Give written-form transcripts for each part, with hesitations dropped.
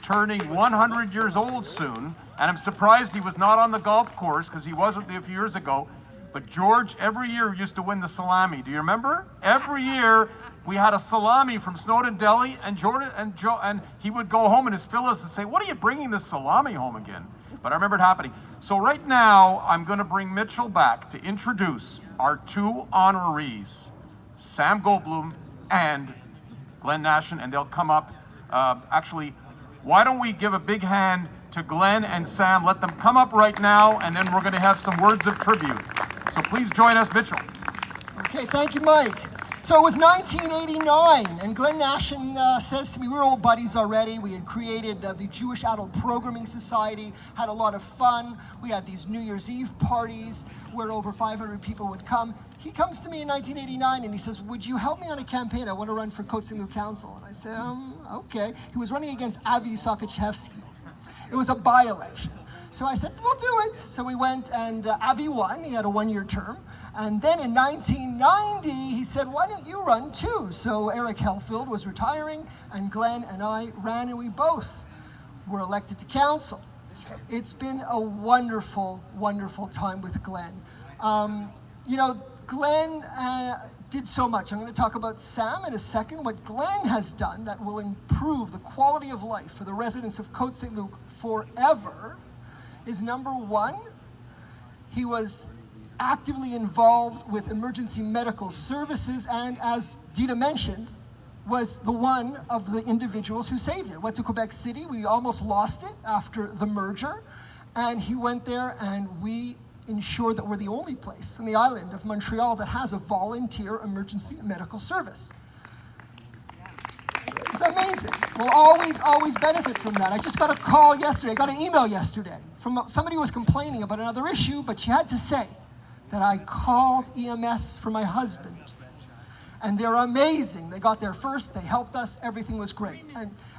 turning 100 years old soon, and I'm surprised he was not on the golf course because he wasn't a few years ago. But George, every year, used to win the salami. Do you remember? Every year, we had a salami from Snowden Deli, and and he would go home, and his fellows would say, "What are you bringing this salami home again?" But I remember it happening. So right now, I'm going to bring Mitchell back to introduce our two honorees, Sam Goldblum and Glenn Nation, and they'll come up. Actually, why don't we give a big hand to Glenn and Sam? Let them come up right now, and then we're going to have some words of tribute. So please join us, Mitchell. Okay, thank you, Mike. So it was 1989, and Glenn Nation says to me, we were old buddies already. We had created the Jewish Adult Programming Society, had a lot of fun. We had these New Year's Eve parties where over 500 people would come. He comes to me in 1989 and he says, would you help me on a campaign? I want to run for Cllr Council. And I said, okay. He was running against Avi Sokochevsky. It was a by-election. So I said, we'll do it. So we went, and Avi won. He had a one-year term. And then in 1990, he said, why don't you run too? So Eric Helfield was retiring, and Glenn and I ran, and we both were elected to council. It's been a wonderful, wonderful time with Glenn. You know, Glenn did so much. I'm going to talk about Sam in a second. What Glenn has done that will improve the quality of life for the residents of Côte-Saint-Luc forever is, number one, he was actively involved with emergency medical services, and as Dita mentioned, was the one of the individuals who saved it. Went to Quebec City, we almost lost it after the merger, and he went there, and we ensured that we're the only place on the island of Montreal that has a volunteer emergency medical service. It's amazing. We'll always, always benefit from that. I just got a call yesterday, I got an email yesterday from somebody who was complaining about another issue, but she had to say that I called EMS for my husband. And they're amazing. They got there first, they helped us, everything was great.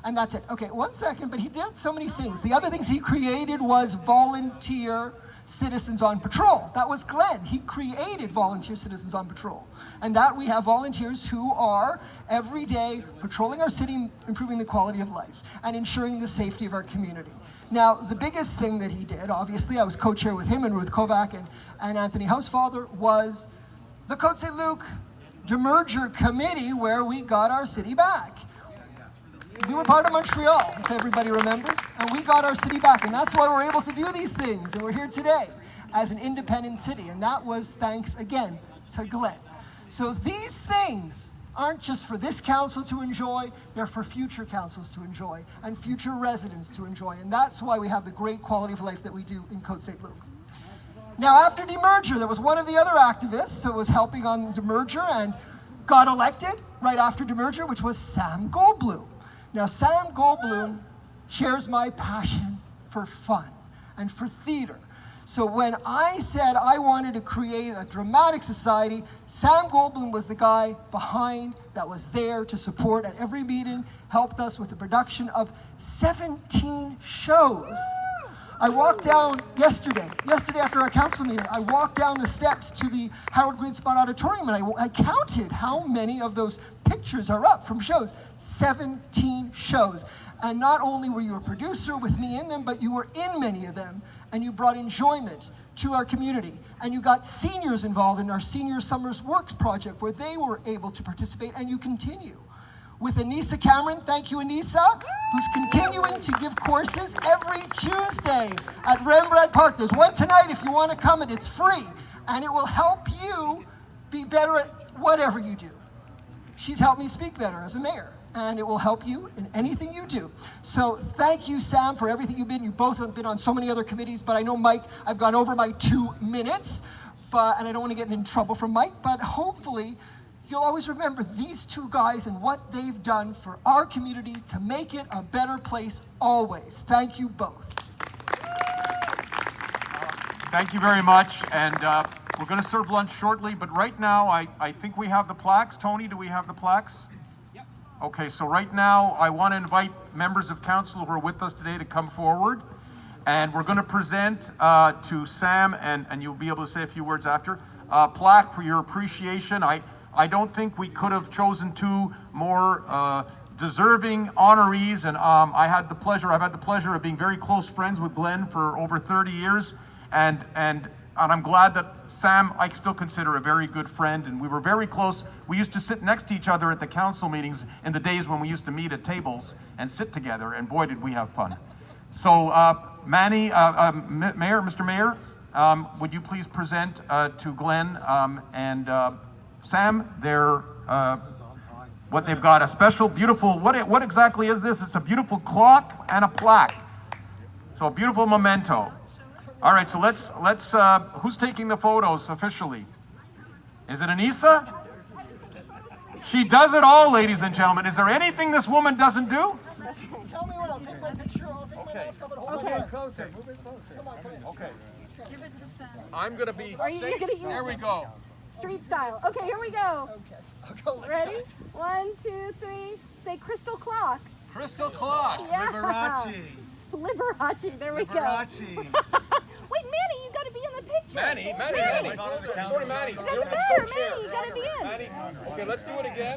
And that's it. Okay, 1 second, but he did so many things. The other things he created was volunteer Citizens on Patrol. That was Glenn. He created volunteer Citizens on Patrol. And that we have volunteers who are every day patrolling our city, improving the quality of life, and ensuring the safety of our community. Now, the biggest thing that he did, obviously, I was co-chair with him and Ruth Kovac and Anthony Housefather, was the Côte-Saint-Luc demerger committee where we got our city back. We were part of Montreal, if everybody remembers, and we got our city back, and that's why we're able to do these things, and we're here today as an independent city, and that was thanks, again, to Glenn. So these things aren't just for this council to enjoy, they're for future councils to enjoy, and future residents to enjoy, and that's why we have the great quality of life that we do in Côte-Saint-Luc. Now, after demerger, there was one of the other activists who was helping on demerger and got elected right after demerger, which was Sam Goldblum. Now, Sam Goldblum shares my passion for fun and for theater. So when I said I wanted to create a dramatic society, Sam Goldblum was the guy behind that was there to support at every meeting, helped us with the production of 17 shows. I walked down yesterday after our council meeting, I walked down the steps to the Harold Greenspot Auditorium, and I counted how many of those pictures are up from shows. 17 shows. And not only were you a producer with me in them, but you were in many of them, and you brought enjoyment to our community. And you got seniors involved in our Senior Summers Works project, where they were able to participate, and you continue. With Anissa Cameron, thank you Anissa, who's continuing to give courses every Tuesday at Rembrandt Park. There's one tonight if you want to come, and it's free. And it will help you be better at whatever you do. She's helped me speak better as a mayor, and it will help you in anything you do. So thank you, Sam, for everything you've been. You both have been on so many other committees, but I know, Mike, I've gone over my 2 minutes, and I don't want to get in trouble from Mike, but hopefully you'll always remember these two guys and what they've done for our community to make it a better place always. Thank you both. Thank you very much, and we're going to serve lunch shortly, but right now I think we have the plaques. Tony, do we have the plaques? Yep. Okay, so right now I want to invite members of council who are with us today to come forward, and we're going to present to Sam, and you'll be able to say a few words after, plaque for your appreciation. I don't think we could have chosen two more deserving honorees, and I've had the pleasure of being very close friends with Glenn for over 30 years, and I'm glad that Sam, I still consider a very good friend, and we were very close. We used to sit next to each other at the council meetings in the days when we used to meet at tables and sit together, and boy, did we have fun. So, Manny, Mr. Mayor, would you please present to Glenn and Sam their what they've got, a special, beautiful, what exactly is this? It's a beautiful clock and a plaque. So a beautiful memento. All right, so let's who's taking the photos officially? Is it Anissa? She does it all, ladies and gentlemen. Is there anything this woman doesn't do? Tell me what, I'll take my picture, I'll take my mask off and hold Okay. it closer, move it closer. Come on, come on. Okay. Give it to Sam. I'm gonna be. Are you gonna use There we go. street style? Okay, here we go. Okay, I'll go like Ready? that. 1, 2, 3. Say crystal clock. Crystal clock. Yeah. Liberace. Liberace. There we go. Liberace. Wait, Manny, you gotta be in the picture. Manny. Doesn't matter, Manny. You gotta be in. Okay, let's do it again.